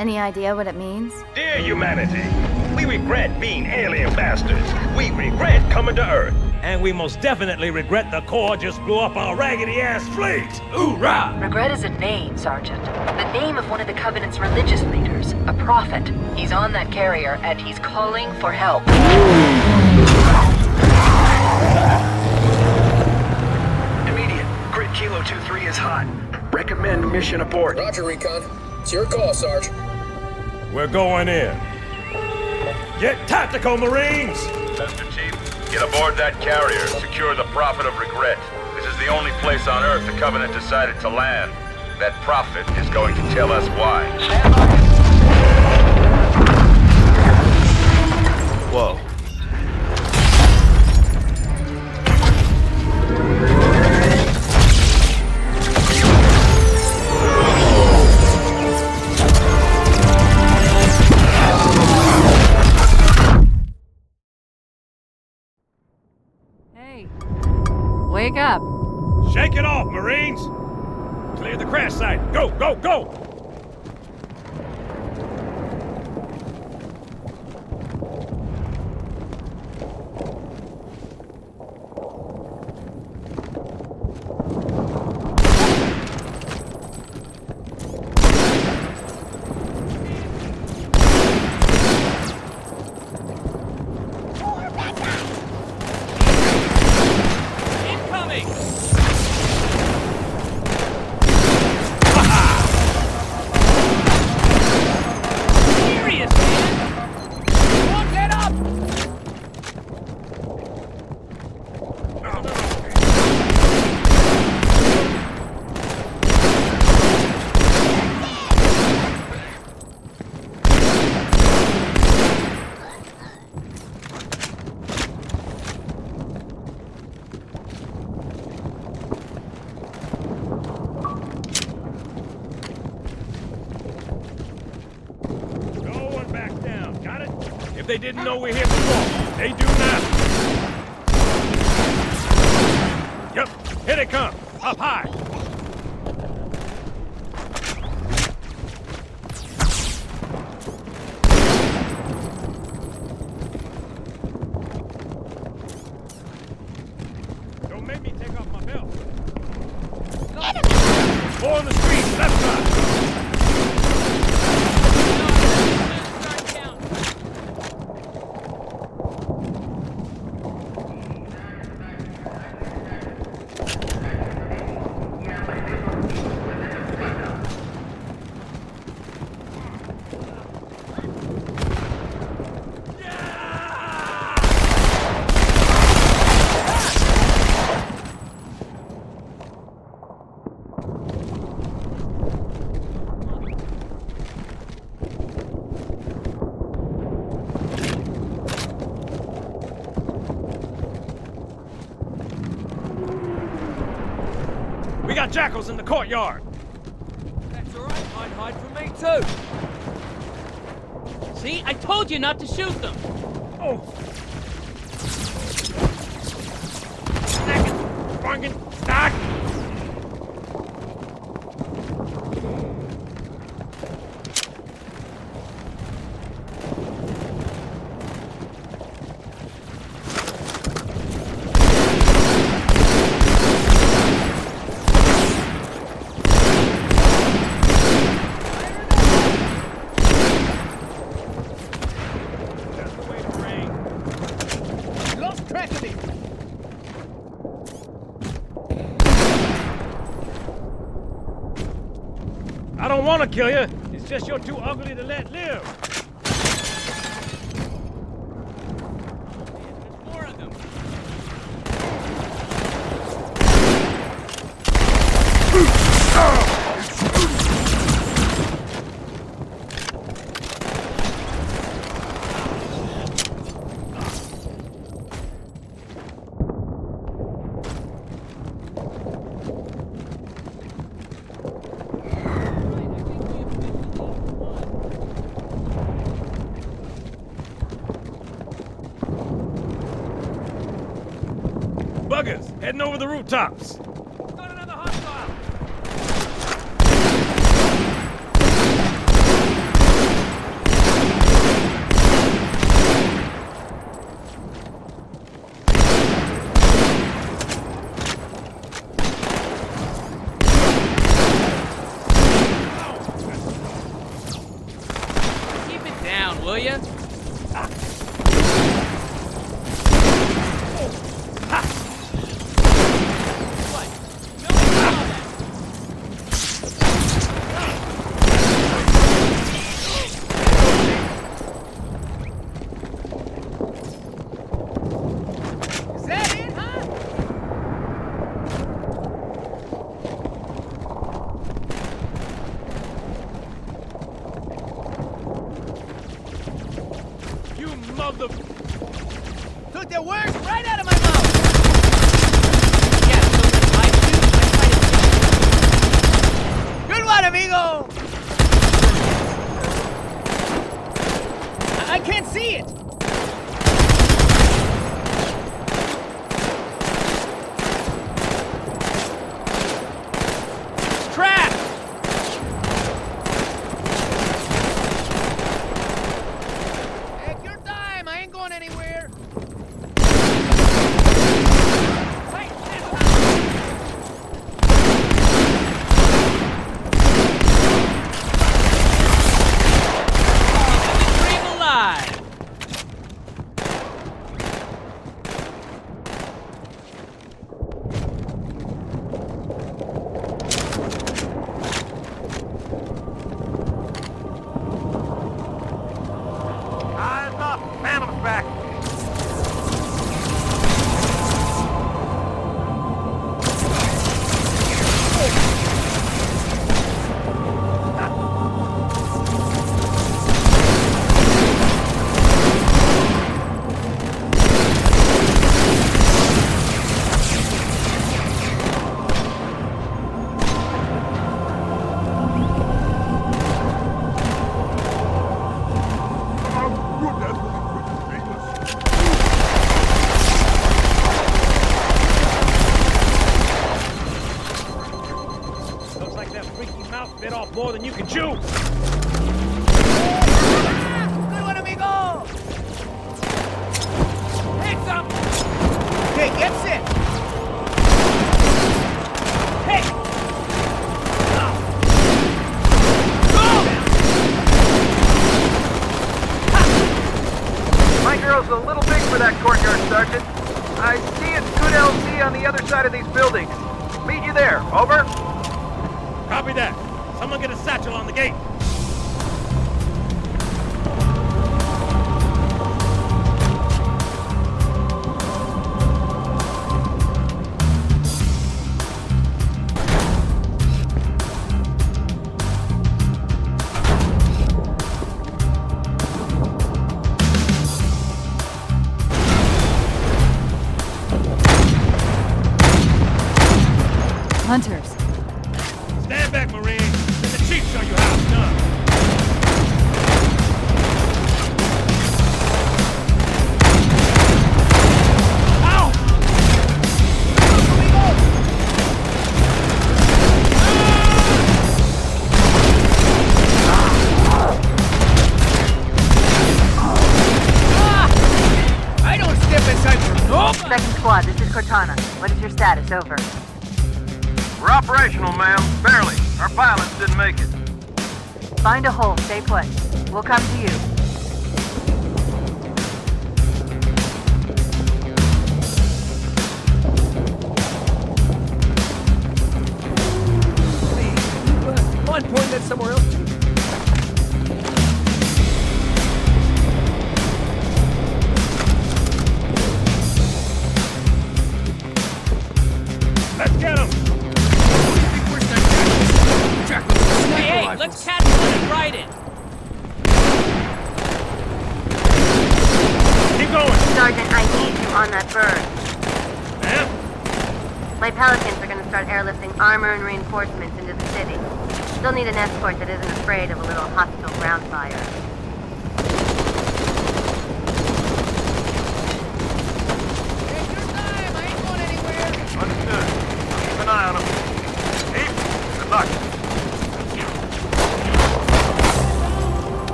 Any idea what it means? Dear humanity, we regret being alien bastards. We regret coming to Earth. And we most definitely regret the Corps just blew up our raggedy-ass fleet! Hoorah! Regret is a name, Sergeant. The name of one of the Covenant's religious leaders, a prophet. He's on that carrier, and he's calling for help. Immediate. Grid Kilo 2-3 is hot. Recommend mission abort. Roger, Recon. It's your call, Sarge. We're going in. Get tactical, Marines! Master Chief, get aboard that carrier. Secure the Prophet of Regret. This is the only place on Earth the Covenant decided to land. That Prophet is going to tell us why. Whoa. Wake up. Shake it off, Marines! Clear the crash site. Go, go, go! They didn't know we're here before. They do now. Yep, here they come. Up high. Don't make me take off my belt. Four on the street, left side. We got jackals in the courtyard. That's all right. I'd hide from me too. See, I told you not to shoot them. Oh. Second. Fucking stock. I don't want to kill you. It's just you're too ugly to let live. There's more of them. Buggers, heading over the rooftops. Got another hostile. the words right out of my mouth! Yeah, so I try to... Good one, amigo! I can't see it! Trapped! Take your time, I ain't going anywhere. Wait, dream alive! Eyes up! Phantom's back! Looks like that freaky mouth bit off more than you can chew! Good one, amigo! Hit some! Okay, gets it! Hey! My girl's a little big for that courtyard, Sergeant. I see it's good LC on the other side of these buildings. Meet you there. Over. Copy that. Someone get a satchel on the gate. Hunters. Stand back, Marine. Let the chief show you how it's done. Ow! I don't step inside for nobody! Second squad, this is Cortana. What is your status? Over. We're operational, ma'am. Barely. Our pilots didn't make it. Find a hole, stay put. We'll come to you. Mind pointing that somewhere else? Let's get him! Hey, let's catch one and ride it! Keep going! Sergeant, I need you on that bird. Ma'am? My Pelicans are going to start airlifting armor and reinforcements into the city. They'll need an escort that isn't afraid of a little hostile ground fire. Take your time, I ain't going anywhere! Understood. Keep an eye on them. Chief, good luck.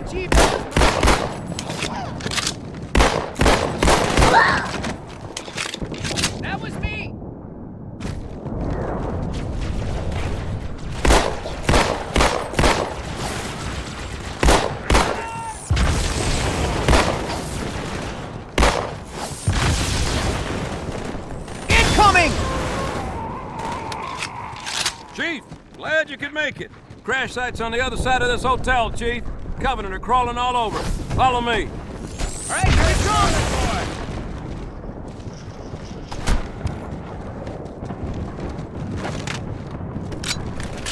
Chief, that was me! Incoming! Chief, glad you could make it. Crash site's on the other side of this hotel, Chief. Covenant are crawling all over. Follow me. All right, here it goes!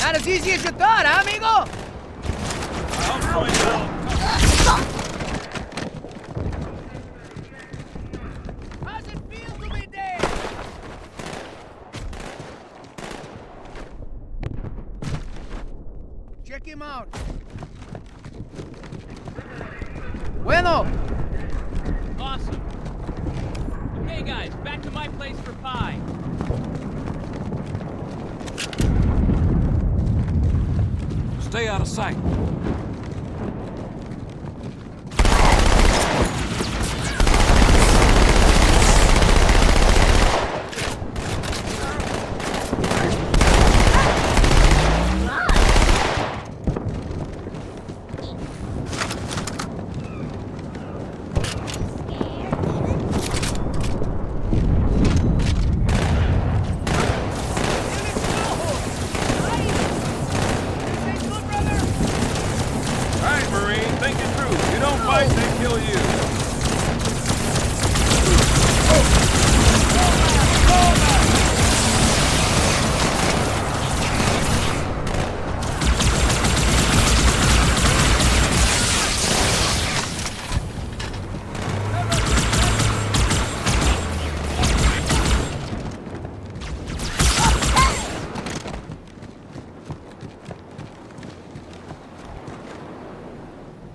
Not as easy as you thought, huh, amigo? How's it feel to be dead? Check him out. Bueno. Awesome. Okay, guys, back to my place for pie. Stay out of sight.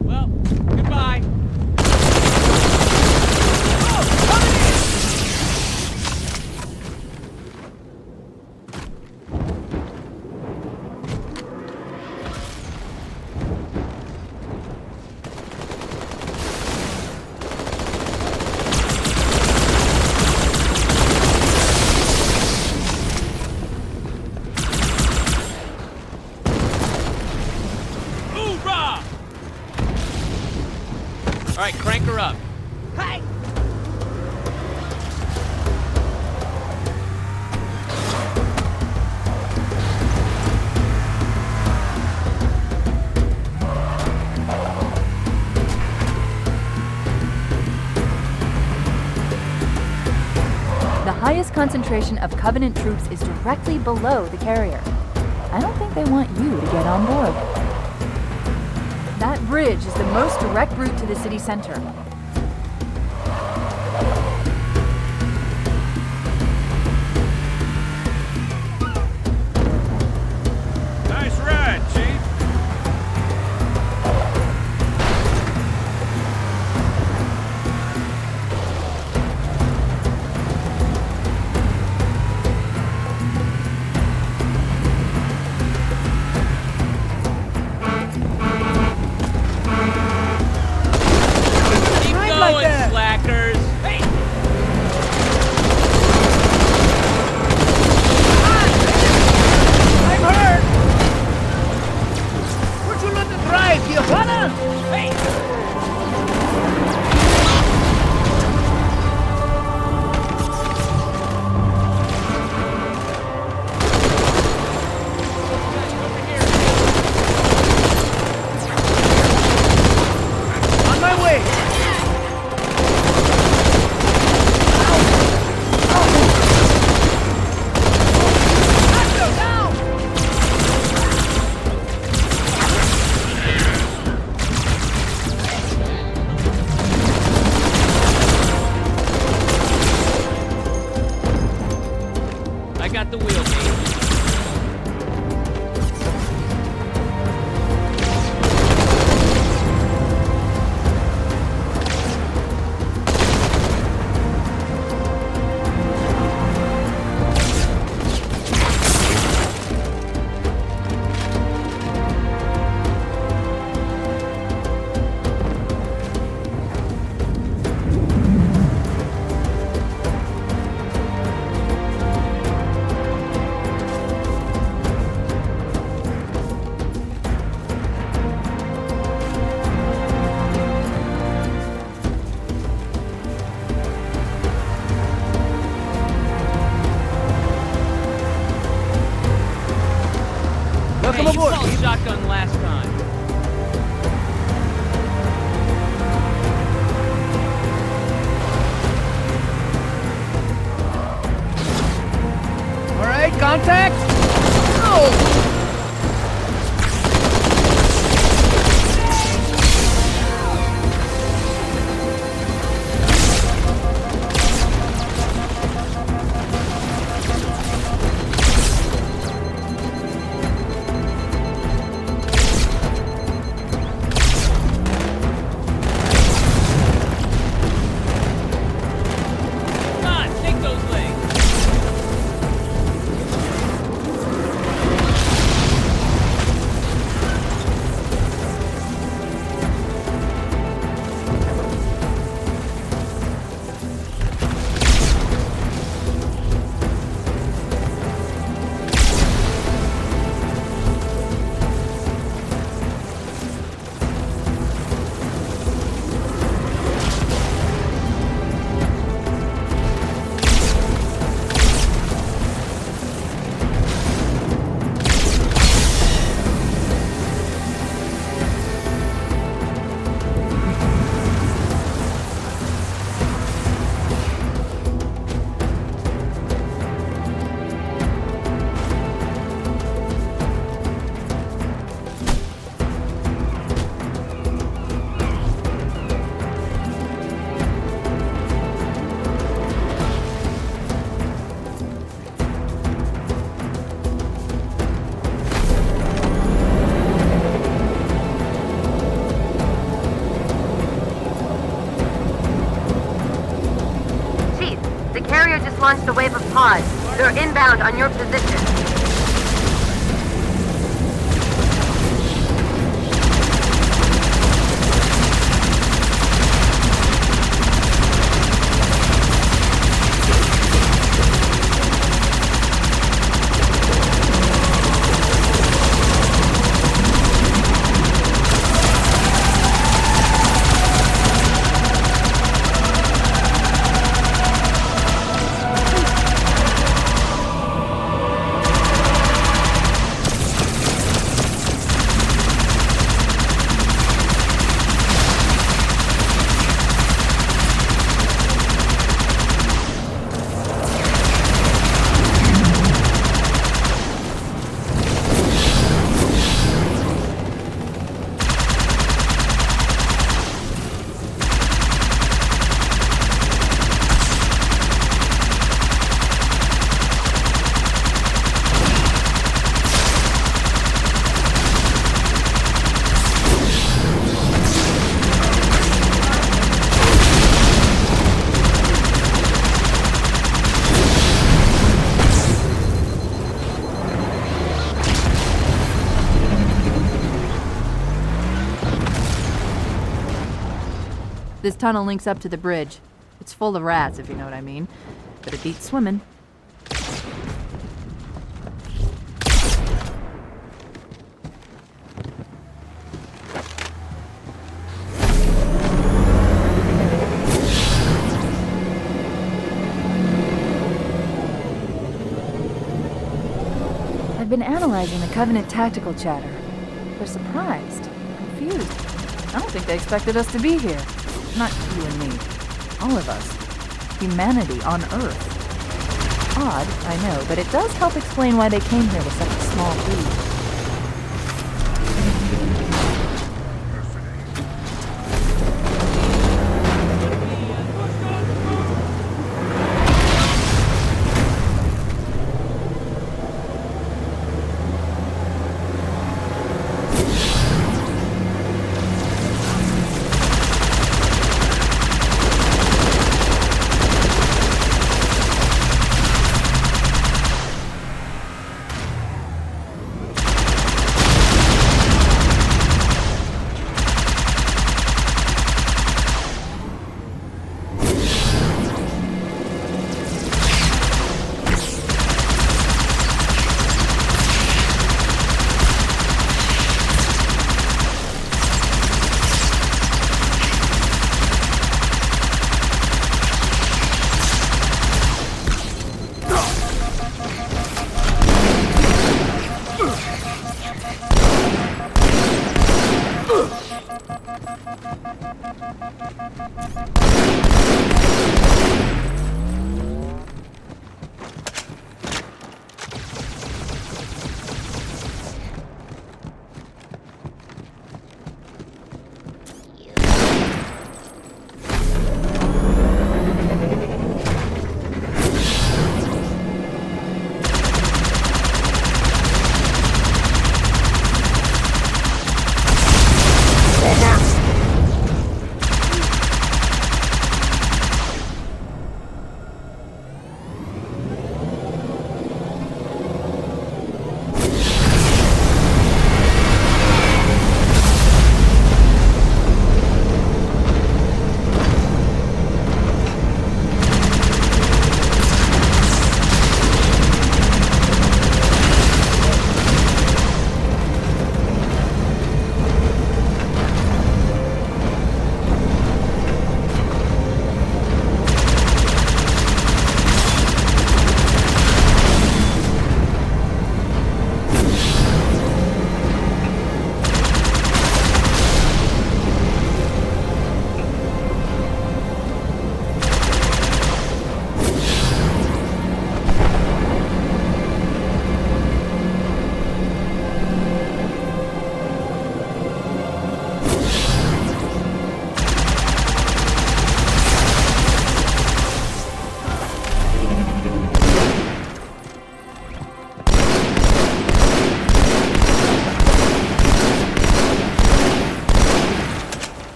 Well, goodbye. Hoorah! All right, crank her up. Hey! The highest concentration of Covenant troops is directly below the carrier. I don't think they want you to get on board. That bridge is the most direct route to the city center. Nice ride, Chief. Keep going, slackers. Hey! I'm hurt! Would you let the drive, Giovanna? Hey! On my way! Nacho, down! last time. All right, contact. Oh! Come on, take those legs. Chief, the carrier just launched a wave of pods. They're inbound on your position. This tunnel links up to the bridge. It's full of rats, if you know what I mean. But it beats swimming. I've been analyzing the Covenant tactical chatter. They're surprised, confused. I don't think they expected us to be here. Not you and me. All of us. Humanity on Earth. Odd, I know, but it does help explain why they came here with such a small fleet.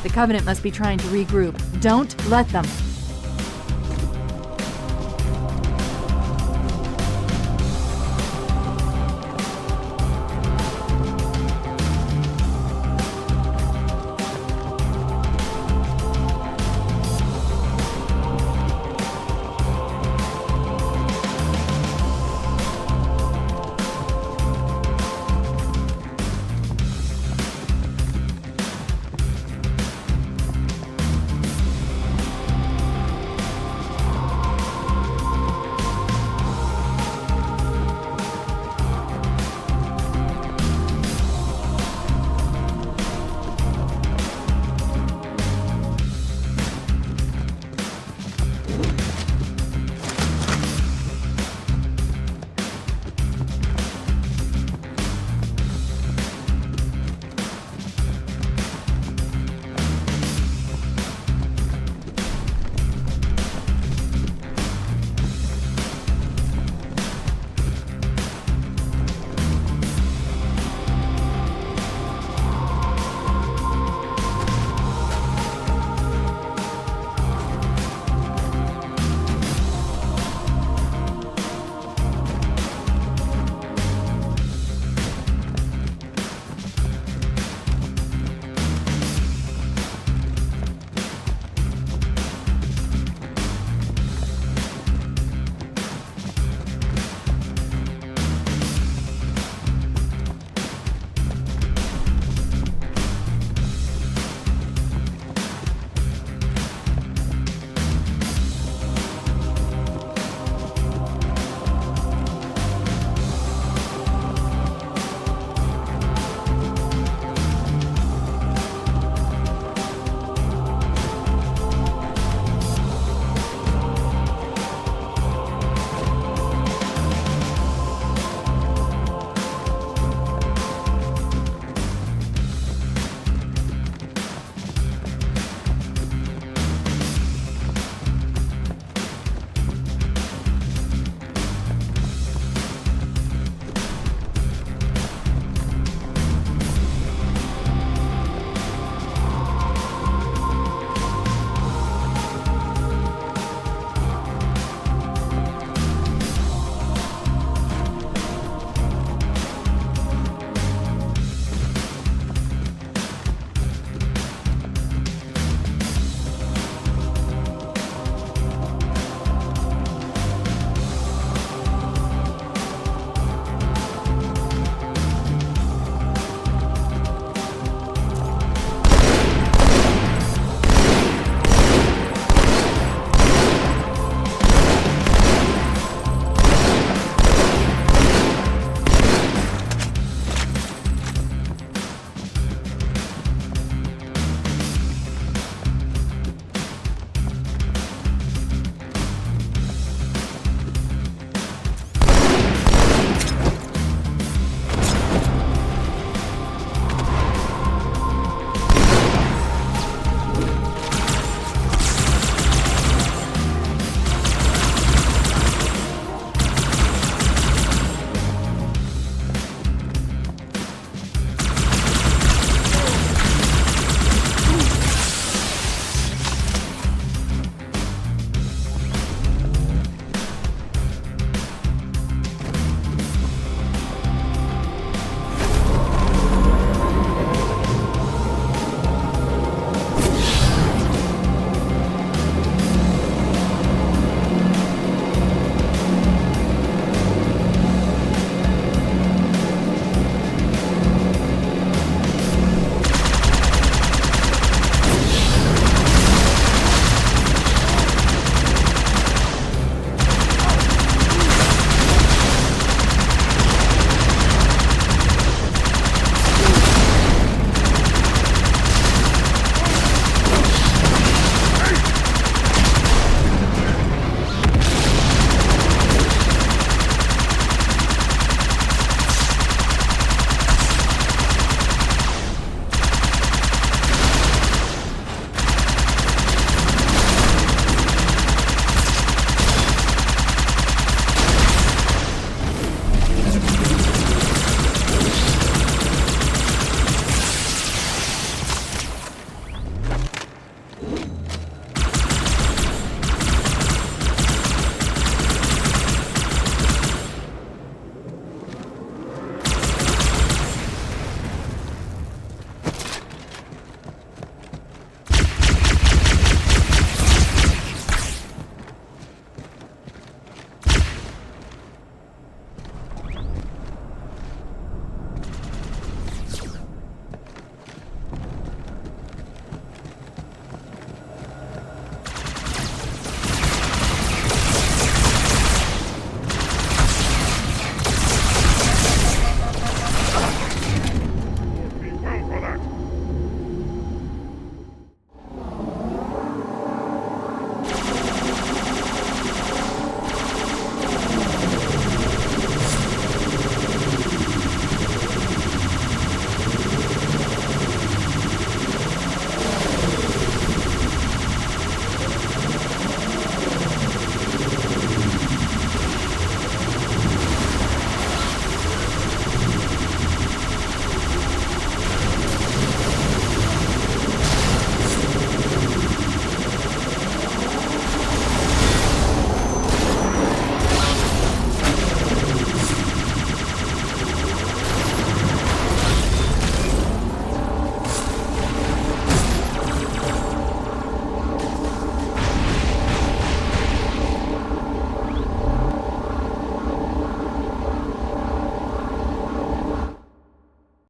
The Covenant must be trying to regroup. Don't let them.